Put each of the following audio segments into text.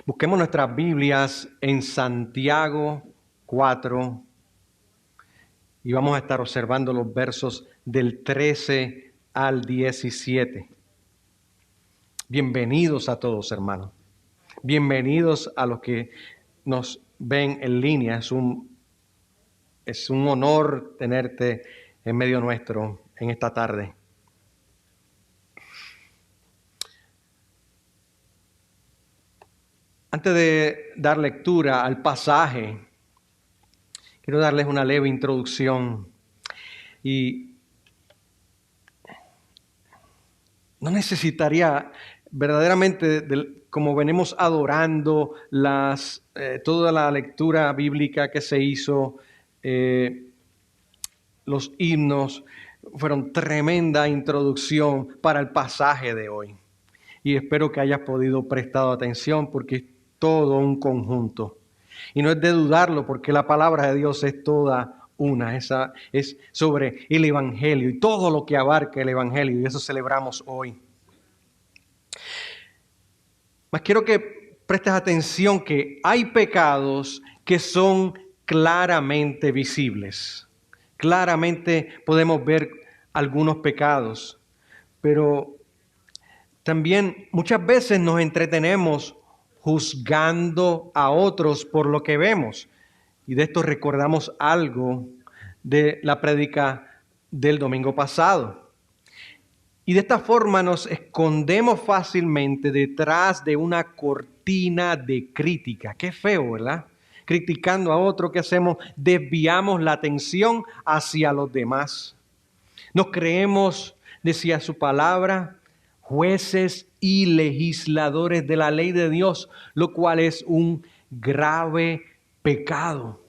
Busquemos nuestras Biblias en Santiago 4 y vamos a estar observando los versos del 13 al 17. Bienvenidos a todos, hermanos. Bienvenidos a los que nos ven en línea. Es un honor tenerte en medio nuestro en esta tarde. Antes de dar lectura al pasaje, quiero darles una leve introducción. Y no necesitaría verdaderamente, como venimos adorando toda la lectura bíblica que se hizo, los himnos, fueron tremenda introducción para el pasaje de hoy. Y espero que hayas podido prestar atención porque es todo un conjunto. Y no es de dudarlo porque la palabra de Dios es toda una. Esa es sobre el Evangelio y todo lo que abarca el Evangelio. Y eso celebramos hoy. Mas quiero que prestes atención que hay pecados que son claramente visibles. Claramente podemos ver algunos pecados. Pero también muchas veces nos entretenemos juzgando a otros por lo que vemos. Y de esto recordamos algo de la prédica del domingo pasado. Y de esta forma nos escondemos fácilmente detrás de una cortina de crítica. Qué feo, ¿verdad? Criticando a otro, ¿qué hacemos? Desviamos la atención hacia los demás. Nos creemos, decía su palabra, jueces y legisladores de la ley de Dios, lo cual es un grave pecado.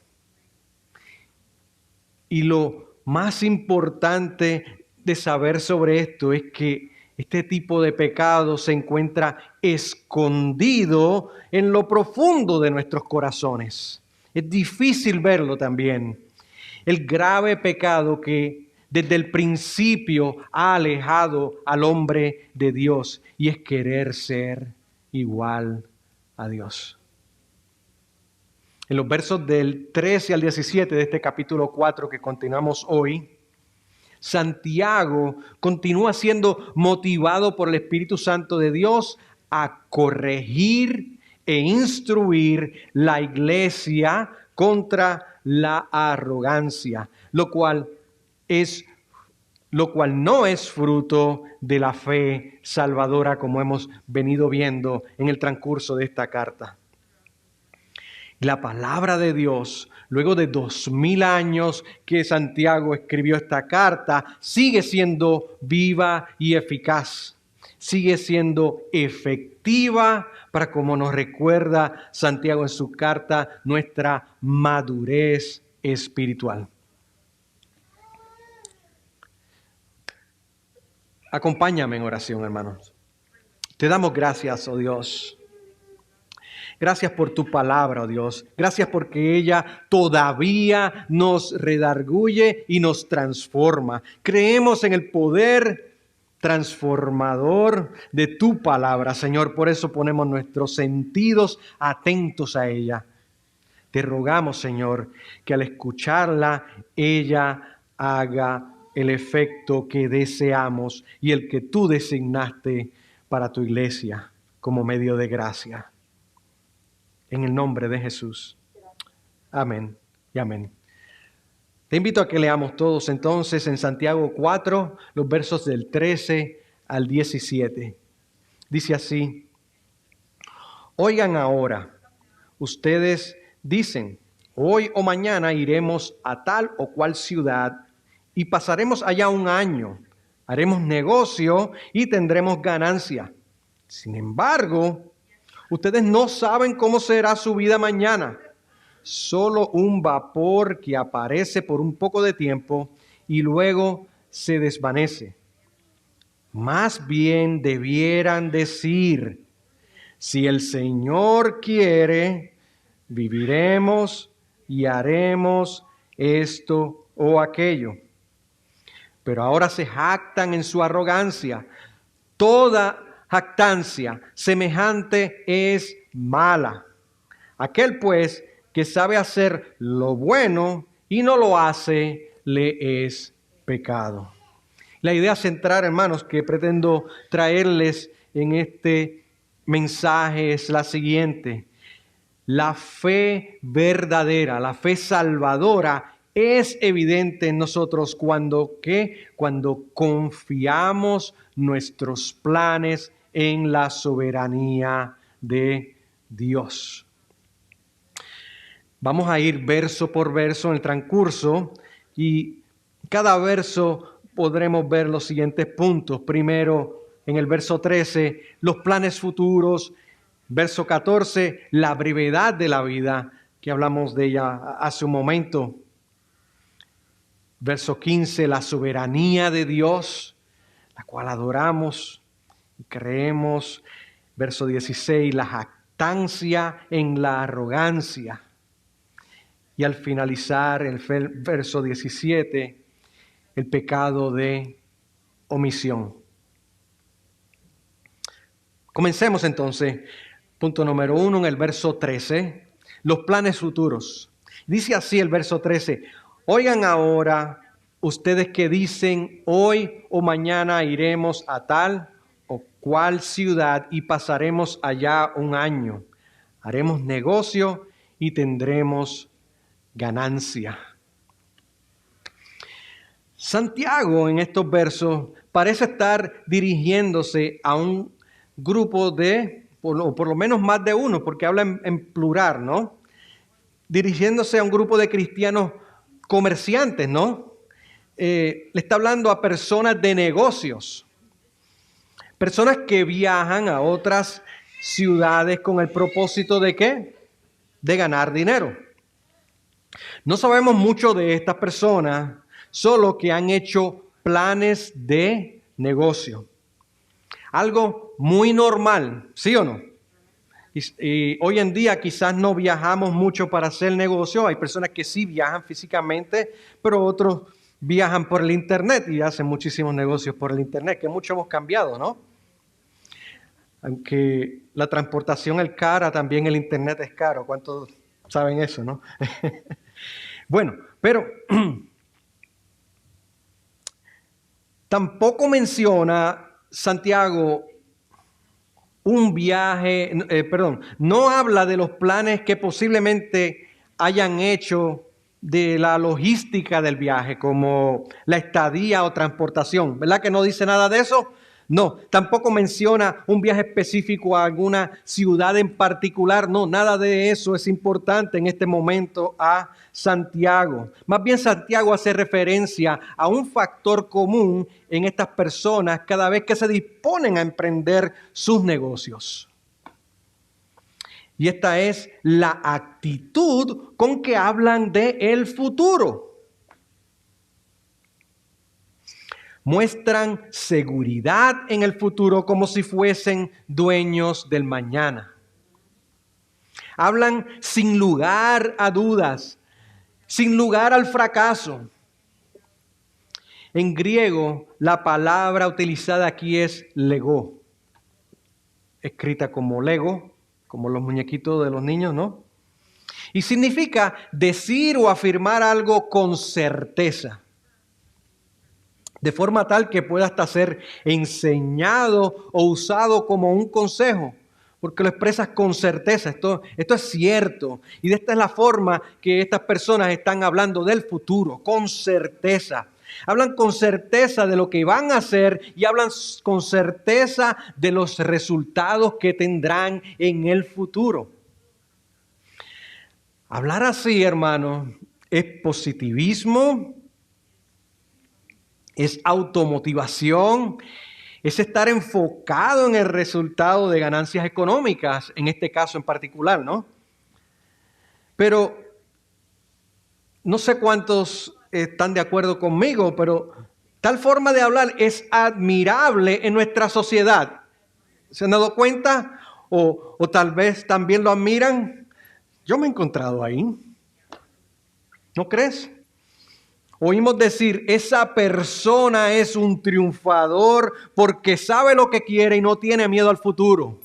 Y lo más importante de saber sobre esto es que este tipo de pecado se encuentra escondido en lo profundo de nuestros corazones. Es difícil verlo también. El grave pecado que desde el principio ha alejado al hombre de Dios, y es querer ser igual a Dios. En los versos del 13 al 17 de este capítulo 4 que continuamos hoy, Santiago continúa siendo motivado por el Espíritu Santo de Dios a corregir e instruir la iglesia contra la arrogancia, lo cual no es fruto de la fe salvadora, como hemos venido viendo en el transcurso de esta carta. La palabra de Dios, luego de 2000 años que Santiago escribió esta carta, sigue siendo viva y eficaz. Sigue siendo efectiva para, como nos recuerda Santiago en su carta, nuestra madurez espiritual. Acompáñame en oración, hermanos. Te damos gracias, oh Dios. Gracias por tu palabra, oh Dios. Gracias porque ella todavía nos redarguye y nos transforma. Creemos en el poder transformador de tu palabra, Señor. Por eso ponemos nuestros sentidos atentos a ella. Te rogamos, Señor, que al escucharla, ella haga el efecto que deseamos y el que tú designaste para tu iglesia como medio de gracia. En el nombre de Jesús. Amén y amén. Te invito a que leamos todos entonces en Santiago 4, los versos del 13 al 17. Dice así: Oigan ahora, ustedes dicen, hoy o mañana iremos a tal o cual ciudad y pasaremos allá un año, haremos negocio y tendremos ganancia. Sin embargo, ustedes no saben cómo será su vida mañana. Solo un vapor que aparece por un poco de tiempo y luego se desvanece. Más bien debieran decir, si el Señor quiere, viviremos y haremos esto o aquello. Pero ahora se jactan en su arrogancia. Toda jactancia semejante es mala. Aquel pues que sabe hacer lo bueno y no lo hace, le es pecado. La idea central, hermanos, que pretendo traerles en este mensaje es la siguiente. La fe verdadera, la fe salvadora es evidente en nosotros cuando confiamos nuestros planes en la soberanía de Dios. Vamos a ir verso por verso en el transcurso y cada verso podremos ver los siguientes puntos. Primero, en el verso 13, los planes futuros. Verso 14, la brevedad de la vida, que hablamos de ella hace un momento. Verso 15, la soberanía de Dios, la cual adoramos y creemos. Verso 16, la jactancia en la arrogancia. Y al finalizar el verso 17, el pecado de omisión. Comencemos entonces. Punto número 1 en el verso 13, los planes futuros. Dice así el verso 13, oigan ahora ustedes que dicen, hoy o mañana iremos a tal o cual ciudad y pasaremos allá un año. Haremos negocio y tendremos ganancia. Santiago en estos versos parece estar dirigiéndose a un grupo de, por lo menos más de uno, porque habla en plural, ¿no? Dirigiéndose a un grupo de cristianos comerciantes, ¿no? Le está hablando a personas de negocios, personas que viajan a otras ciudades con el propósito de ¿qué? De ganar dinero. No sabemos mucho de estas personas, solo que han hecho planes de negocio. Algo muy normal, ¿sí o no? Y hoy en día quizás no viajamos mucho para hacer negocio. Hay personas que sí viajan físicamente, pero otros viajan por el internet y hacen muchísimos negocios por el internet, que mucho hemos cambiado, ¿no? Aunque la transportación es cara, también el internet es caro. ¿Cuántos saben eso, no? Bueno, pero tampoco menciona Santiago un viaje, no habla de los planes que posiblemente hayan hecho de la logística del viaje, como la estadía o transportación. ¿Verdad que no dice nada de eso? No, tampoco menciona un viaje específico a alguna ciudad en particular. No, nada de eso es importante en este momento a Santiago. Más bien Santiago hace referencia a un factor común en estas personas cada vez que se disponen a emprender sus negocios. Y esta es la actitud con que hablan de el futuro. Muestran seguridad en el futuro como si fuesen dueños del mañana. Hablan sin lugar a dudas, sin lugar al fracaso. En griego, la palabra utilizada aquí es lego, escrita como Lego, como los muñequitos de los niños, ¿no? Y significa decir o afirmar algo con certeza, de forma tal que pueda hasta ser enseñado o usado como un consejo, porque lo expresas con certeza. Esto es cierto. Y de esta es la forma que estas personas están hablando del futuro, con certeza. Hablan con certeza de lo que van a hacer y hablan con certeza de los resultados que tendrán en el futuro. Hablar así, hermanos, es positivismo, es automotivación, es estar enfocado en el resultado de ganancias económicas, en este caso en particular, ¿no? Pero no sé cuántos están de acuerdo conmigo, pero tal forma de hablar es admirable en nuestra sociedad. ¿Se han dado cuenta? O tal vez también lo admiran. Yo me he encontrado ahí. ¿No crees? Oímos decir, esa persona es un triunfador porque sabe lo que quiere y no tiene miedo al futuro.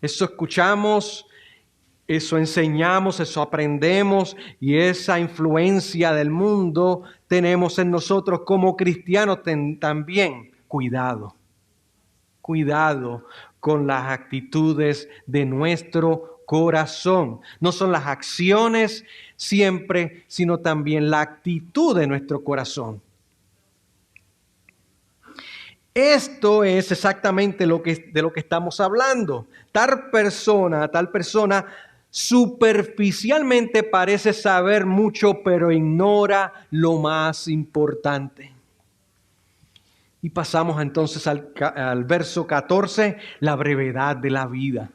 Eso escuchamos, eso enseñamos, eso aprendemos y esa influencia del mundo tenemos en nosotros como cristianos también. Cuidado, cuidado con las actitudes de nuestro corazón. No son las acciones siempre, sino también la actitud de nuestro corazón. Esto es exactamente de lo que estamos hablando. Tal persona superficialmente parece saber mucho, pero ignora lo más importante. Y pasamos entonces al verso 14, la brevedad de la vida.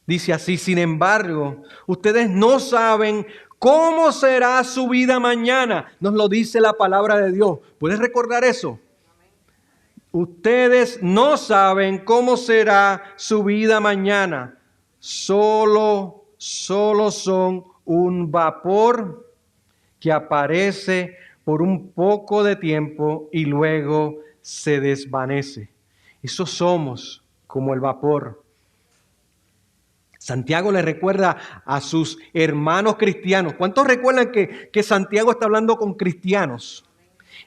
Dice así: sin embargo, ustedes no saben cómo será su vida mañana. Nos lo dice la palabra de Dios. ¿Puedes recordar eso? Ustedes no saben cómo será su vida mañana. Solo son un vapor que aparece por un poco de tiempo y luego se desvanece. Eso somos como el vapor. Santiago le recuerda a sus hermanos cristianos. ¿Cuántos recuerdan que Santiago está hablando con cristianos?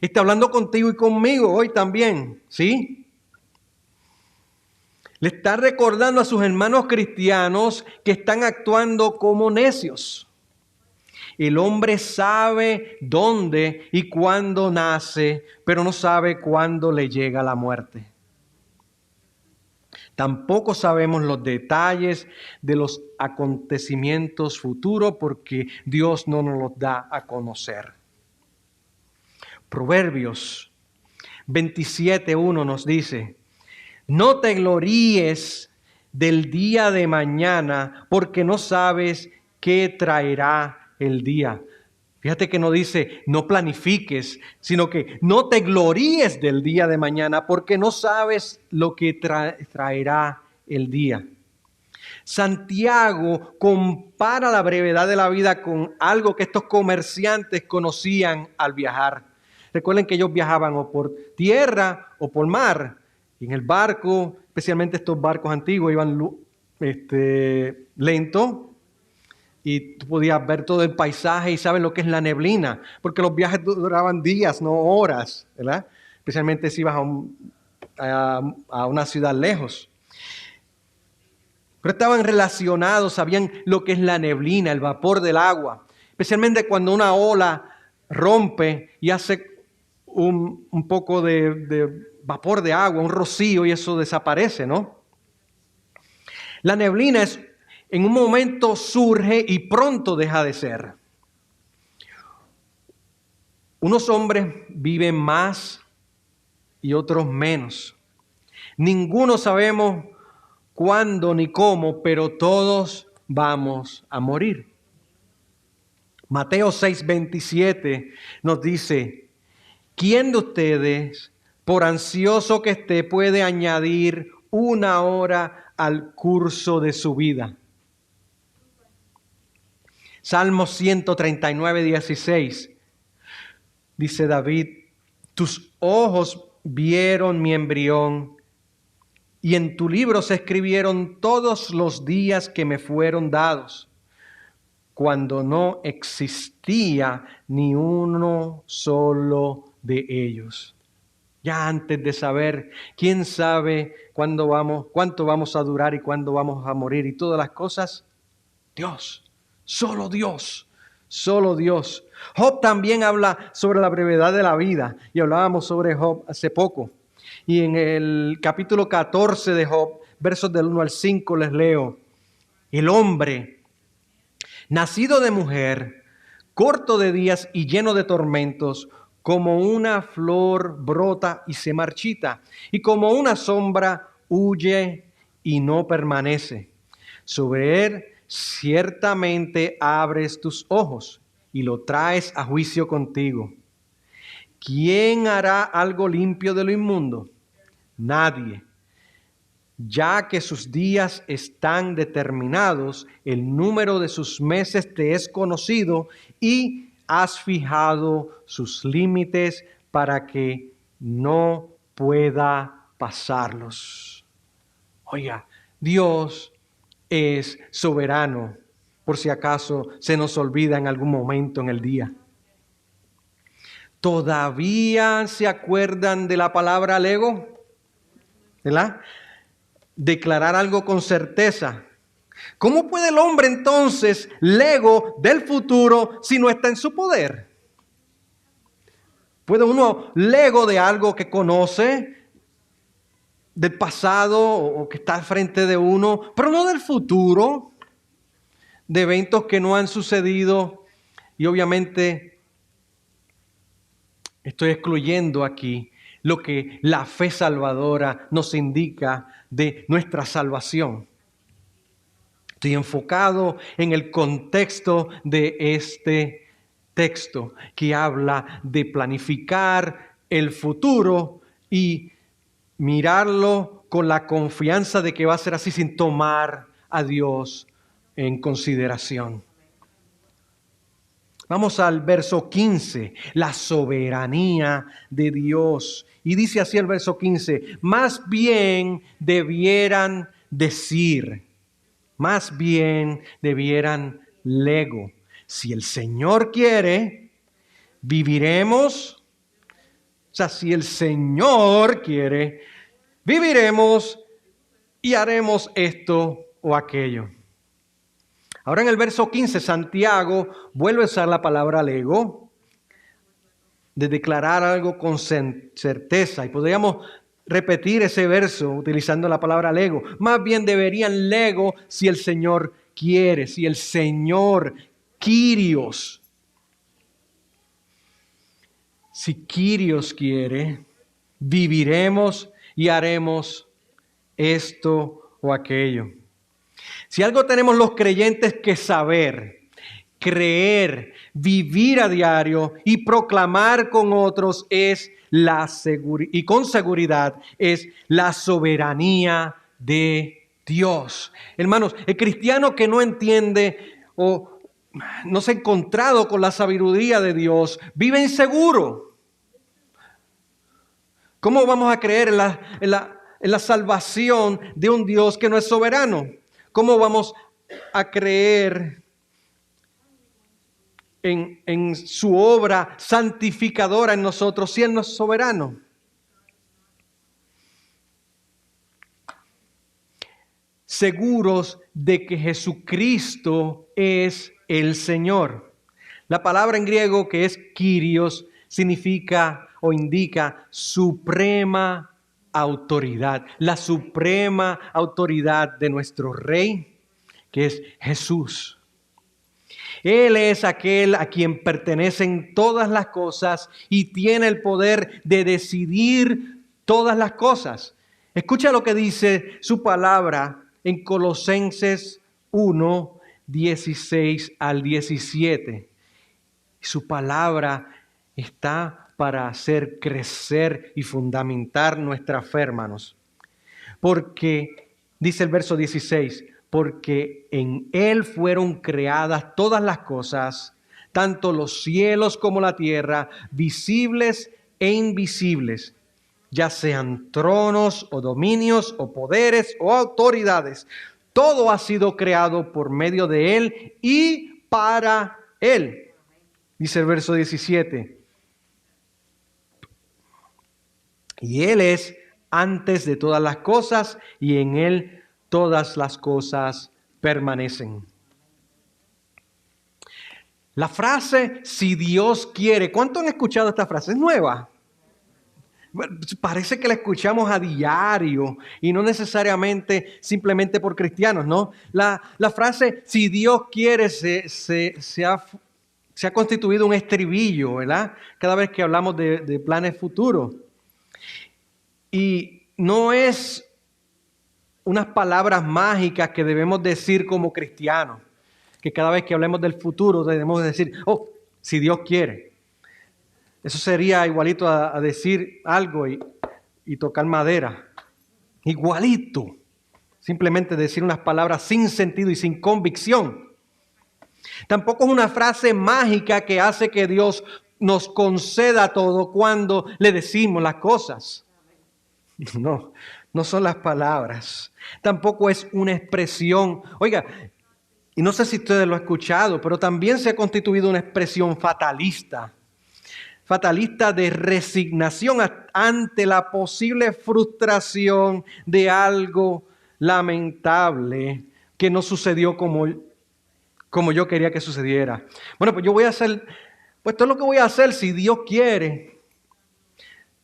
Está hablando contigo y conmigo hoy también, ¿sí? Le está recordando a sus hermanos cristianos que están actuando como necios. El hombre sabe dónde y cuándo nace, pero no sabe cuándo le llega la muerte. Tampoco sabemos los detalles de los acontecimientos futuros porque Dios no nos los da a conocer. Proverbios 27:1 nos dice: no te gloríes del día de mañana porque no sabes qué traerá el día. Fíjate que no dice no planifiques, sino que no te gloríes del día de mañana porque no sabes lo que traerá el día. Santiago compara la brevedad de la vida con algo que estos comerciantes conocían al viajar. Recuerden que ellos viajaban o por tierra o por mar. Y en el barco, especialmente estos barcos antiguos, iban lento. Y tú podías ver todo el paisaje y sabes lo que es la neblina. Porque los viajes duraban días, no horas, ¿verdad? Especialmente si ibas a una ciudad lejos. Pero estaban relacionados, sabían lo que es la neblina, el vapor del agua. Especialmente cuando una ola rompe y hace un poco de vapor de agua, un rocío, y eso desaparece, ¿no? La neblina en un momento surge y pronto deja de ser. Unos hombres viven más y otros menos. Ninguno sabemos cuándo ni cómo, pero todos vamos a morir. Mateo 6:27 nos dice: ¿quién de ustedes, por ansioso que esté, puede añadir una hora al curso de su vida? Salmo 139:16 dice David: tus ojos vieron mi embrión y en tu libro se escribieron todos los días que me fueron dados, cuando no existía ni uno solo de ellos. Ya antes de saber, quién sabe cuánto vamos a durar y cuándo vamos a morir y todas las cosas, Dios, solo Dios, solo Dios. Job también habla sobre la brevedad de la vida y hablábamos sobre Job hace poco. Y en el capítulo 14 de Job, versos del 1 al 5 les leo: el hombre, nacido de mujer, corto de días y lleno de tormentos, como una flor brota y se marchita, y como una sombra huye y no permanece. Sobre él ciertamente abres tus ojos y lo traes a juicio contigo. ¿Quién hará algo limpio de lo inmundo? Nadie. Ya que sus días están determinados, el número de sus meses te es conocido y has fijado sus límites para que no pueda pasarlos. Oiga, Dios es soberano, por si acaso se nos olvida en algún momento en el día. ¿Todavía se acuerdan de la palabra lego? ¿Verdad? Declarar algo con certeza. ¿Cómo puede el hombre entonces lego del futuro si no está en su poder? ¿Puede uno lego de algo que conoce, del pasado o que está al frente de uno, pero no del futuro, de eventos que no han sucedido? Y obviamente estoy excluyendo aquí lo que la fe salvadora nos indica de nuestra salvación. Estoy enfocado en el contexto de este texto que habla de planificar el futuro y mirarlo con la confianza de que va a ser así sin tomar a Dios en consideración. Vamos al verso 15, la soberanía de Dios. Y dice así el verso 15, más bien debieran lego, si el Señor quiere, viviremos. O sea, si el Señor quiere, viviremos y haremos esto o aquello. Ahora en el verso 15, Santiago vuelve a usar la palabra lego, de declarar algo con certeza. Y podríamos repetir ese verso utilizando la palabra lego. Más bien deberían lego si el Señor quiere, si el Señor, Kyrios. Si Kyrios quiere, viviremos y haremos esto o aquello. Si algo tenemos los creyentes que saber, creer, vivir a diario y proclamar con otros es y con seguridad es la soberanía de Dios. Hermanos, el cristiano que no entiende o no se ha encontrado con la sabiduría de Dios vive inseguro. ¿Cómo vamos a creer en la salvación de un Dios que no es soberano? ¿Cómo vamos a creer en su obra santificadora en nosotros si Él no es soberano? Seguros de que Jesucristo es el Señor. La palabra en griego que es Kyrios significa o indica suprema autoridad, la suprema autoridad de nuestro Rey, que es Jesús. Él es aquel a quien pertenecen todas las cosas y tiene el poder de decidir todas las cosas. Escucha lo que dice su palabra en Colosenses 1, 16 al 17. Su palabra está para hacer crecer y fundamentar nuestra fe, hermanos. Porque, dice el verso 16, porque en Él fueron creadas todas las cosas, tanto los cielos como la tierra, visibles e invisibles, ya sean tronos o dominios o poderes o autoridades. Todo ha sido creado por medio de Él y para Él. Dice el verso 17. Y Él es antes de todas las cosas y en Él todas las cosas permanecen. La frase, si Dios quiere, ¿cuántos han escuchado esta frase? Es nueva. Parece que la escuchamos a diario y no necesariamente simplemente por cristianos, ¿no? La frase, si Dios quiere, se ha constituido un estribillo, ¿verdad? Cada vez que hablamos de planes futuros. Y no es unas palabras mágicas que debemos decir como cristianos, que cada vez que hablemos del futuro debemos decir, oh, si Dios quiere. Eso sería igualito a decir algo y tocar madera. Igualito. Simplemente decir unas palabras sin sentido y sin convicción. Tampoco es una frase mágica que hace que Dios nos conceda todo cuando le decimos las cosas. No son las palabras. Tampoco es una expresión. Oiga, y no sé si ustedes lo han escuchado, pero también se ha constituido una expresión fatalista. Fatalista de resignación ante la posible frustración de algo lamentable que no sucedió como yo quería que sucediera. Bueno, pues yo voy a hacer, pues todo lo que voy a hacer si Dios quiere.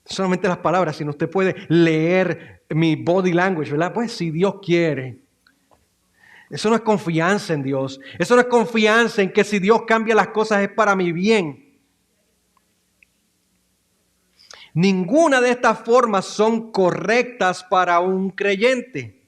Solamente las palabras, sino usted puede leer mi body language, ¿verdad? Pues si Dios quiere. Eso no es confianza en Dios. Eso no es confianza en que si Dios cambia las cosas es para mi bien. Ninguna de estas formas son correctas para un creyente.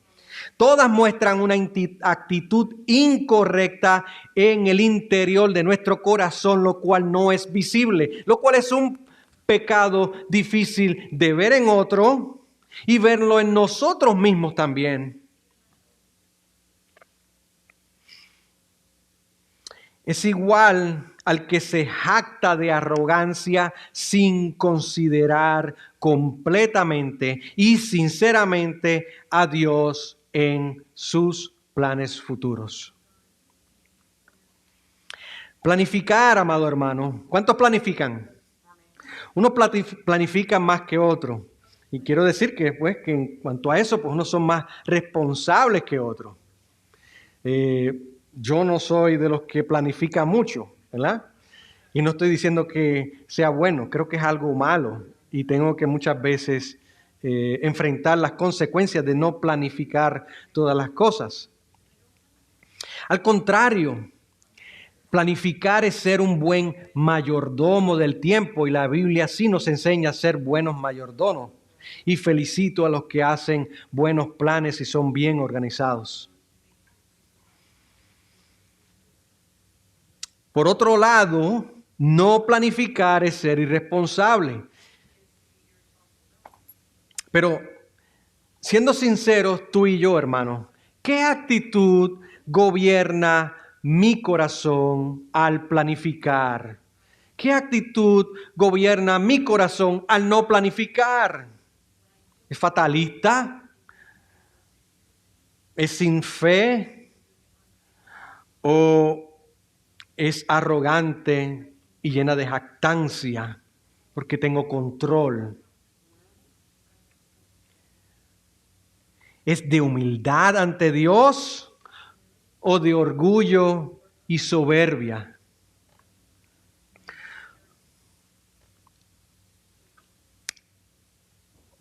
Todas muestran una actitud incorrecta en el interior de nuestro corazón, lo cual no es visible, lo cual es un pecado difícil de ver en otro y verlo en nosotros mismos también. Es igual al que se jacta de arrogancia sin considerar completamente y sinceramente a Dios en sus planes futuros. Planificar, amado hermano. ¿Cuántos planifican? Uno planifica más que otro. Y quiero decir que, pues, que en cuanto a eso, pues unos son más responsables que otros. Yo no soy de los que planifica mucho, ¿verdad? Y no estoy diciendo que sea bueno, creo que es algo malo y tengo que muchas veces enfrentar las consecuencias de no planificar todas las cosas. Al contrario, planificar es ser un buen mayordomo del tiempo y la Biblia sí nos enseña a ser buenos mayordomos. Y felicito a los que hacen buenos planes y son bien organizados. Por otro lado, no planificar es ser irresponsable. Pero, siendo sinceros, tú y yo, hermano, ¿qué actitud gobierna mi corazón al planificar? ¿Qué actitud gobierna mi corazón al no planificar? ¿Es fatalista? ¿Es sin fe? ¿O es arrogante y llena de jactancia porque tengo control? ¿Es de humildad ante Dios o de orgullo y soberbia?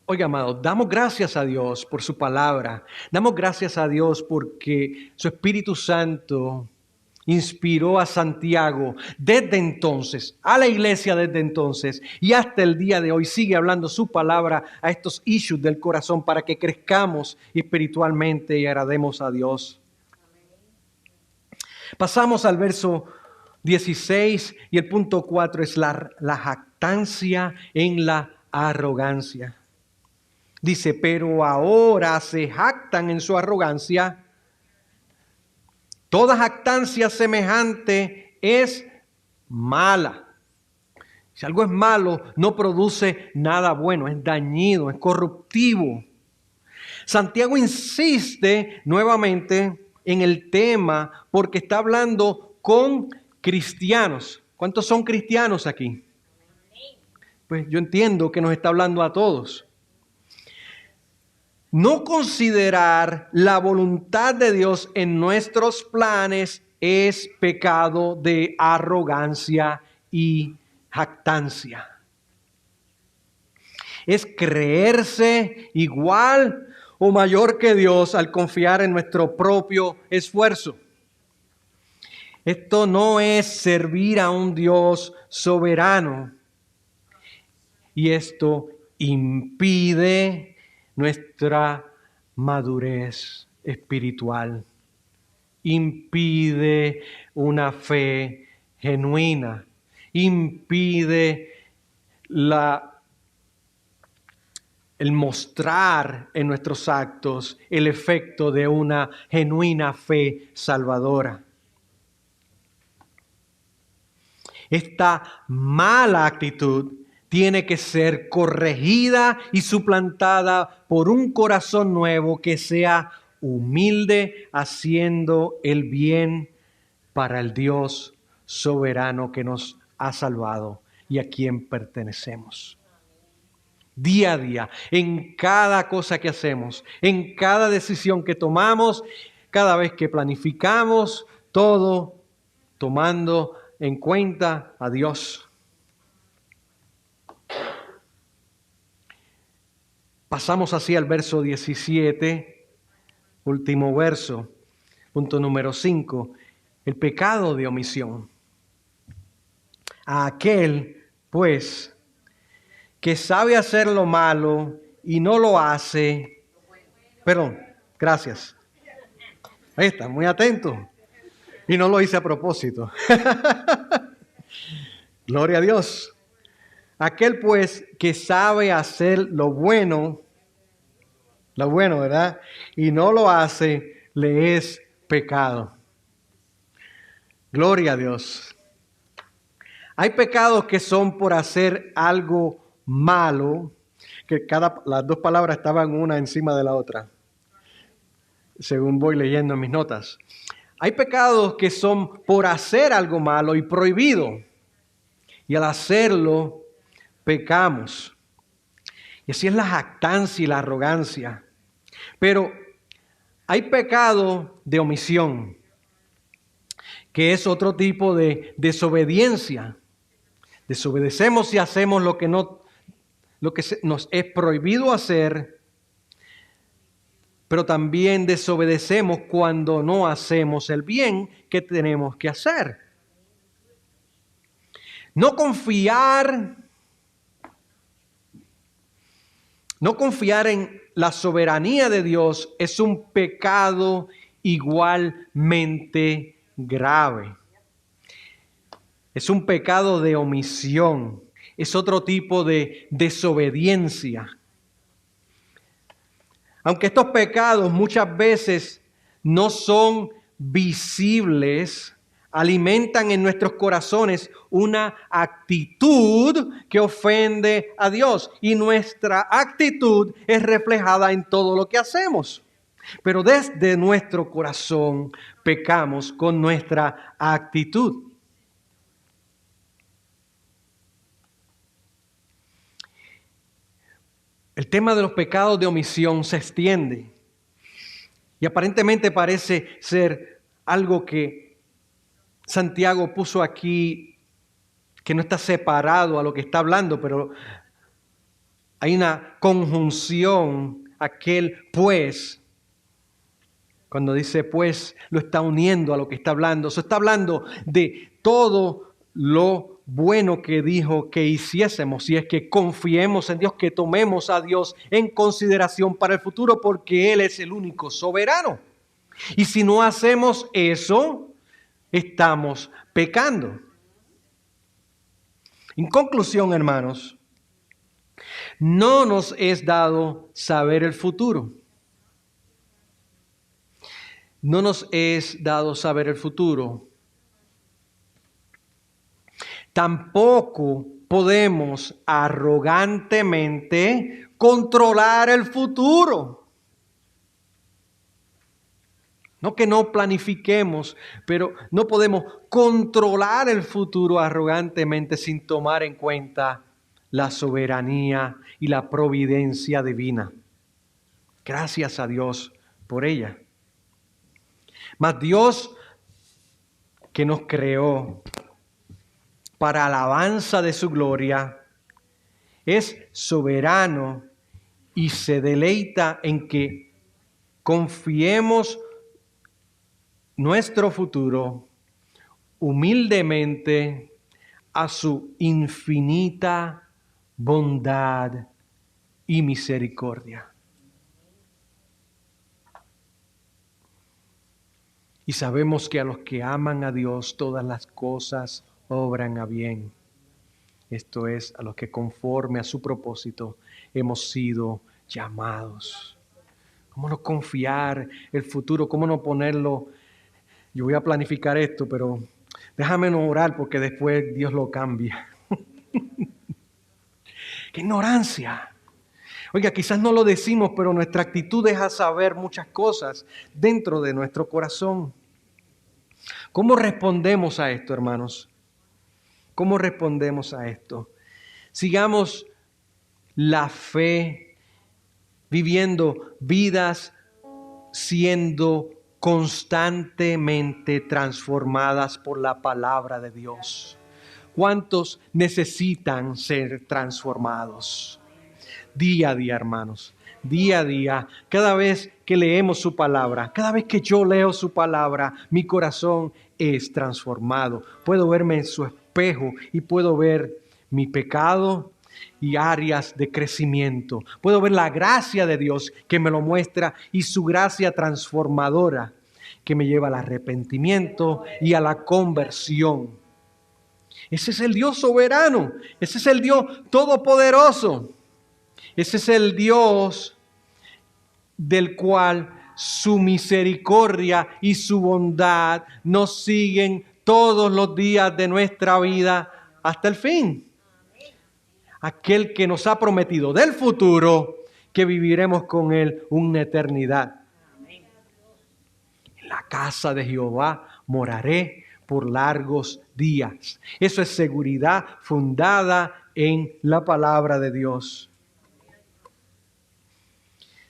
Oiga, amados, damos gracias a Dios por su palabra. Damos gracias a Dios porque su Espíritu Santo inspiró a Santiago desde entonces, a la iglesia desde entonces y hasta el día de hoy sigue hablando su palabra a estos issues del corazón para que crezcamos espiritualmente y agrademos a Dios. Pasamos al verso 16 y el punto 4 es la jactancia en la arrogancia. Dice, pero ahora se jactan en su arrogancia. Toda jactancia semejante es mala. Si algo es malo, no produce nada bueno, es dañino, es corruptivo. Santiago insiste nuevamente en el tema porque está hablando con cristianos. ¿Cuántos son cristianos aquí? Pues yo entiendo que nos está hablando a todos. No considerar la voluntad de Dios en nuestros planes es pecado de arrogancia y jactancia. Es creerse igual o mayor que Dios al confiar en nuestro propio esfuerzo. Esto no es servir a un Dios soberano. Y esto impide nuestra madurez espiritual, impide una fe genuina, impide el mostrar en nuestros actos el efecto de una genuina fe salvadora. Esta mala actitud tiene que ser corregida y suplantada por un corazón nuevo que sea humilde, haciendo el bien para el Dios soberano que nos ha salvado y a quien pertenecemos. Día a día, en cada cosa que hacemos, en cada decisión que tomamos, cada vez que planificamos, todo tomando en cuenta a Dios. Pasamos así al verso 17, último verso, punto número 5, el pecado de omisión. A aquel, pues, que sabe hacer lo malo y no lo hace. Perdón, gracias. Ahí está, muy atento. Y no lo hice a propósito. Gloria a Dios. Aquel pues que sabe hacer lo bueno, ¿verdad? Y no lo hace, le es pecado. Gloria a Dios. Hay pecados que son por hacer algo malo, que las dos palabras estaban una encima de la otra, según voy leyendo en mis notas. Hay pecados que son por hacer algo malo y prohibido, y al hacerlo, pecamos. Y así es la jactancia y la arrogancia. Pero hay pecado de omisión, que es otro tipo de desobediencia. Desobedecemos y hacemos lo que nos es prohibido hacer, pero también desobedecemos cuando no hacemos el bien que tenemos que hacer. No confiar en la soberanía de Dios es un pecado igualmente grave. Es un pecado de omisión. Es otro tipo de desobediencia. Aunque estos pecados muchas veces no son visibles, alimentan en nuestros corazones una actitud que ofende a Dios. Y nuestra actitud es reflejada en todo lo que hacemos. Pero desde nuestro corazón pecamos con nuestra actitud. El tema de los pecados de omisión se extiende y aparentemente parece ser algo que Santiago puso aquí, que no está separado a lo que está hablando, pero hay una conjunción, aquel pues. Cuando dice pues, lo está uniendo a lo que está hablando. Se está hablando de todo lo bueno que dijo que hiciésemos, y es que confiemos en Dios, que tomemos a Dios en consideración para el futuro, porque Él es el único soberano. Y si no hacemos eso, estamos pecando. En conclusión, hermanos, no nos es dado saber el futuro. No nos es dado saber el futuro. Tampoco podemos arrogantemente controlar el futuro. No que no planifiquemos, pero no podemos controlar el futuro arrogantemente sin tomar en cuenta la soberanía y la providencia divina. Gracias a Dios por ella. Mas Dios, que nos creó para alabanza de su gloria, es soberano y se deleita en que confiemos nuestro futuro humildemente a su infinita bondad y misericordia. Y sabemos que a los que aman a Dios todas las cosas obran a bien. Esto es, a los que conforme a su propósito hemos sido llamados. ¿Cómo no confiar el futuro? ¿Cómo no ponerlo? Yo voy a planificar esto, pero déjame no orar porque después Dios lo cambia. ¡Qué ignorancia! Oiga, quizás no lo decimos, pero nuestra actitud deja saber muchas cosas dentro de nuestro corazón. ¿Cómo respondemos a esto, hermanos? ¿Cómo respondemos a esto? Sigamos la fe, viviendo vidas siendo constantemente transformadas por la palabra de Dios. ¿Cuántos necesitan ser transformados? Día a día, hermanos, día a día, cada vez que leemos su palabra, cada vez que yo leo su palabra, mi corazón es transformado. Puedo verme en su espejo y puedo ver mi pecado y áreas de crecimiento. Puedo ver la gracia de Dios que me lo muestra y su gracia transformadora que me lleva al arrepentimiento y a la conversión. Ese es el Dios soberano, ese es el Dios todopoderoso. Ese es el Dios del cual su misericordia y su bondad nos siguen todos los días de nuestra vida hasta el fin. Aquel que nos ha prometido del futuro que viviremos con Él una eternidad. En la casa de Jehová moraré por largos días. Eso es seguridad fundada en la palabra de Dios.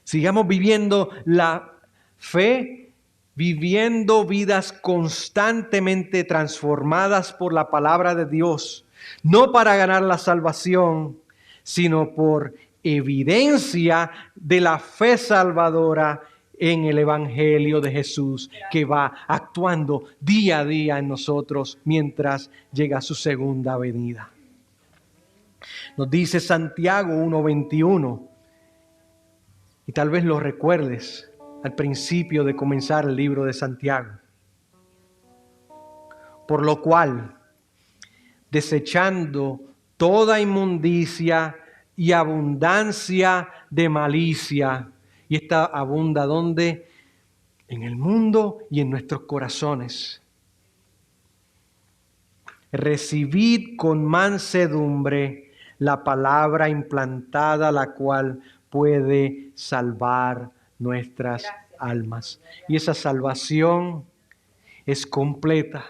Sigamos viviendo la fe, viviendo vidas constantemente transformadas por la palabra de Dios, no para ganar la salvación, sino por evidencia de la fe salvadora en el Evangelio de Jesús, que va actuando día a día en nosotros mientras llega su segunda venida. Nos dice Santiago 1:21. Y tal vez lo recuerdes al principio de comenzar el libro de Santiago. Por lo cual, desechando toda inmundicia y abundancia de malicia, y esta abunda ¿dónde? En el mundo y en nuestros corazones. Recibid con mansedumbre la palabra implantada, la cual puede salvar nuestras almas. Y esa salvación es completa.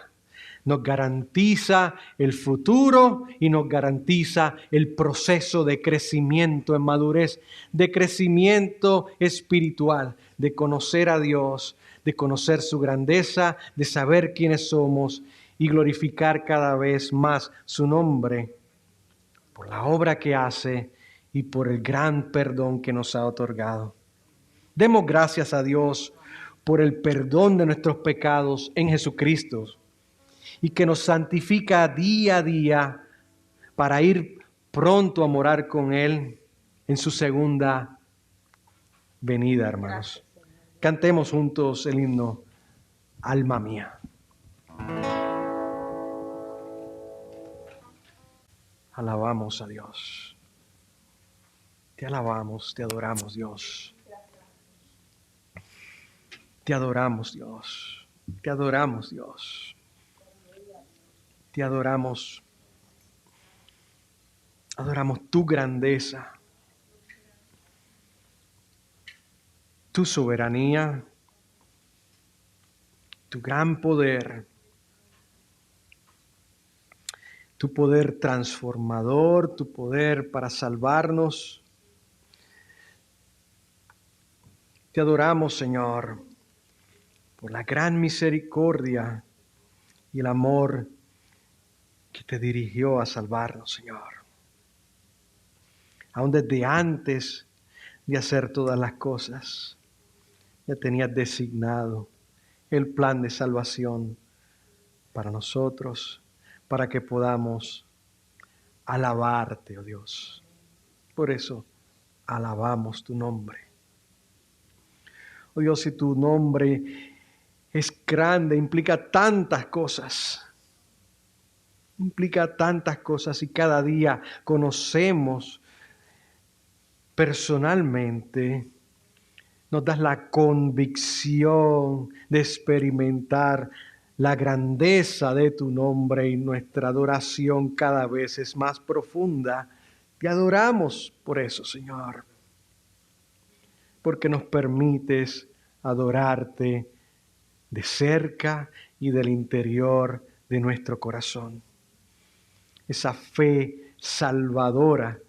Nos garantiza el futuro y nos garantiza el proceso de crecimiento en madurez, de crecimiento espiritual, de conocer a Dios, de conocer su grandeza, de saber quiénes somos y glorificar cada vez más su nombre por la obra que hace y por el gran perdón que nos ha otorgado. Demos gracias a Dios por el perdón de nuestros pecados en Jesucristo y que nos santifica día a día para ir pronto a morar con Él en su segunda venida, hermanos. Cantemos juntos el himno Alma mía. Alabamos a Dios. Te alabamos, te adoramos, Dios. Te adoramos, Dios. Te adoramos, Dios. Te adoramos. Adoramos tu grandeza, tu soberanía, tu gran poder, tu poder transformador, tu poder para salvarnos. Te adoramos, Señor, por la gran misericordia y el amor que te dirigió a salvarnos, Señor. Aún desde antes de hacer todas las cosas, ya tenías designado el plan de salvación para nosotros, para que podamos alabarte, oh Dios. Por eso alabamos tu nombre. Oh Dios, si tu nombre es grande, implica tantas cosas. Implica tantas cosas y cada día conocemos personalmente, nos das la convicción de experimentar la grandeza de tu nombre y nuestra adoración cada vez es más profunda Te adoramos por eso, Señor, porque nos permites adorarte de cerca y del interior de nuestro corazón. Esa fe salvadora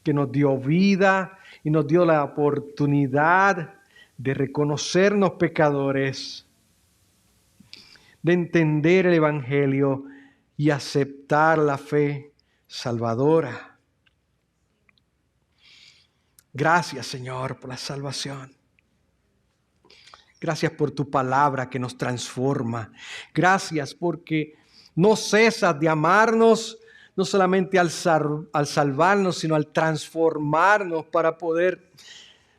que nos dio vida y nos dio la oportunidad de reconocernos pecadores, de entender el Evangelio y aceptar la fe salvadora. Gracias, Señor, por la salvación. Gracias por tu palabra que nos transforma. Gracias porque no cesas de amarnos, no solamente al salvarnos, sino al transformarnos para poder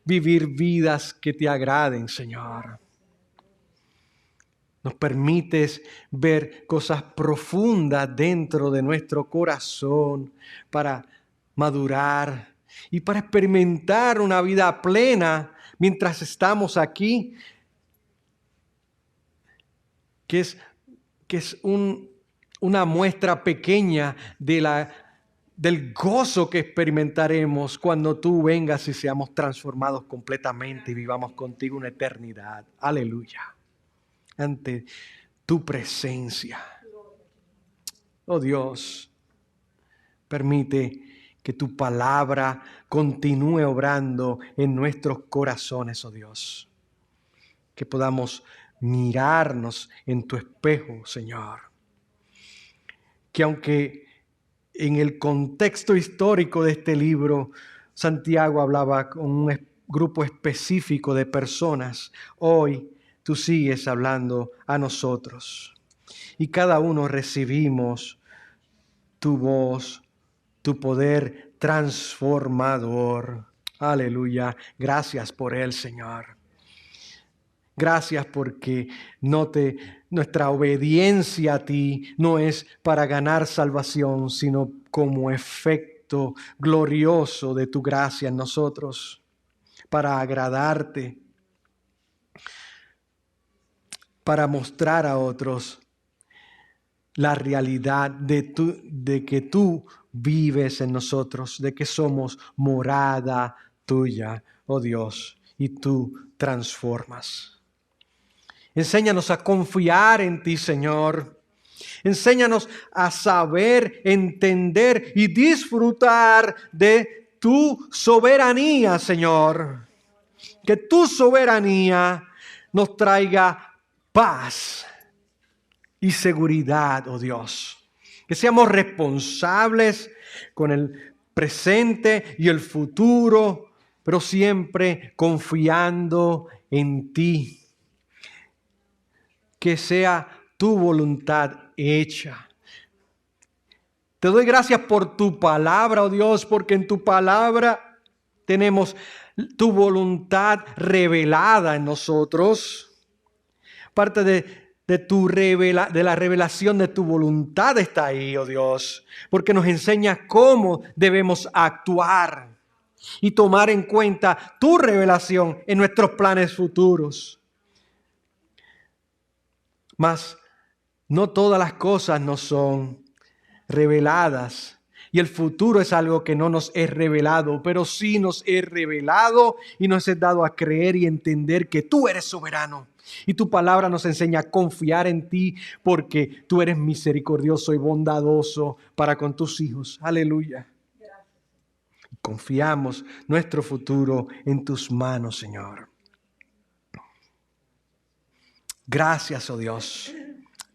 vivir vidas que te agraden, Señor. Nos permites ver cosas profundas dentro de nuestro corazón para madurar y para experimentar una vida plena mientras estamos aquí, que es una muestra pequeña del gozo que experimentaremos cuando tú vengas y seamos transformados completamente y vivamos contigo una eternidad. Aleluya. Ante tu presencia. Oh Dios, permite que tu palabra continúe obrando en nuestros corazones, oh Dios. Que podamos mirarnos en tu espejo, Señor. Que aunque en el contexto histórico de este libro, Santiago hablaba con un grupo específico de personas, hoy tú sigues hablando a nosotros. Y cada uno recibimos tu voz, tu poder transformador. Aleluya. Gracias por él, Señor. Gracias porque nuestra obediencia a ti no es para ganar salvación, sino como efecto glorioso de tu gracia en nosotros, para agradarte, para mostrar a otros la realidad de que tú vives en nosotros, de que somos morada tuya, oh Dios, y tú transformas. Enséñanos a confiar en ti, Señor. Enséñanos a saber, entender y disfrutar de tu soberanía, Señor. Que tu soberanía nos traiga paz y seguridad, oh Dios. Que seamos responsables con el presente y el futuro, pero siempre confiando en ti. Que sea tu voluntad hecha. Te doy gracias por tu palabra, oh Dios, porque en tu palabra tenemos tu voluntad revelada en nosotros. Parte de la revelación de tu voluntad está ahí, oh Dios, porque nos enseña cómo debemos actuar y tomar en cuenta tu revelación en nuestros planes futuros. Mas no todas las cosas nos son reveladas. Y el futuro es algo que no nos es revelado, pero sí nos es revelado y nos es dado a creer y entender que tú eres soberano. Y tu palabra nos enseña a confiar en ti porque tú eres misericordioso y bondadoso para con tus hijos. Aleluya. Confiamos nuestro futuro en tus manos, Señor. Gracias, oh Dios.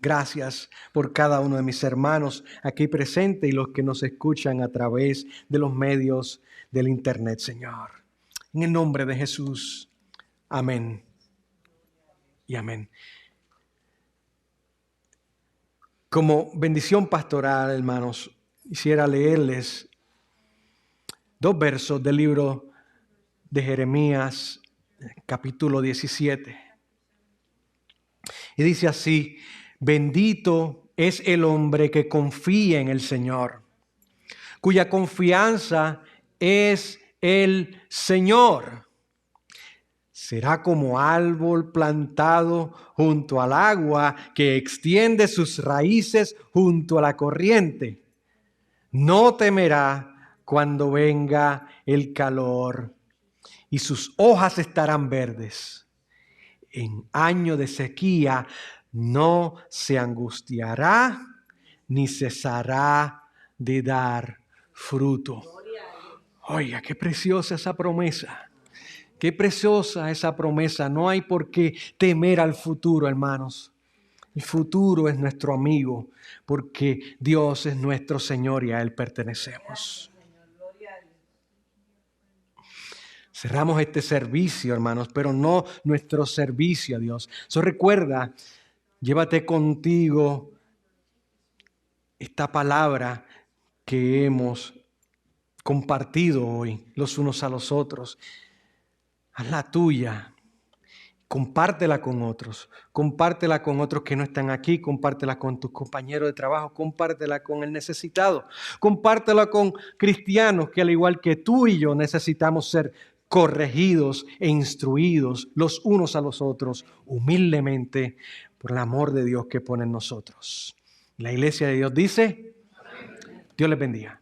Gracias por cada uno de mis hermanos aquí presentes y los que nos escuchan a través de los medios del internet, Señor. En el nombre de Jesús. Amén. Y amén. Como bendición pastoral, hermanos, quisiera leerles 2 versos del libro de Jeremías, capítulo 17. Y dice así: bendito es el hombre que confía en el Señor, cuya confianza es el Señor. Será como árbol plantado junto al agua que extiende sus raíces junto a la corriente. No temerá cuando venga el calor y sus hojas estarán verdes. En año de sequía no se angustiará ni cesará de dar fruto. Oiga, qué preciosa esa promesa. Qué preciosa esa promesa. No hay por qué temer al futuro, hermanos. El futuro es nuestro amigo porque Dios es nuestro Señor y a Él pertenecemos. Cerramos este servicio, hermanos, pero no nuestro servicio a Dios. So, recuerda, llévate contigo esta palabra que hemos compartido hoy los unos a los otros. Hazla tuya. Compártela con otros. Compártela con otros que no están aquí. Compártela con tus compañeros de trabajo. Compártela con el necesitado. Compártela con cristianos que al igual que tú y yo necesitamos ser corregidos e instruidos los unos a los otros humildemente por el amor de Dios que pone en nosotros. La iglesia de Dios dice, Dios les bendiga.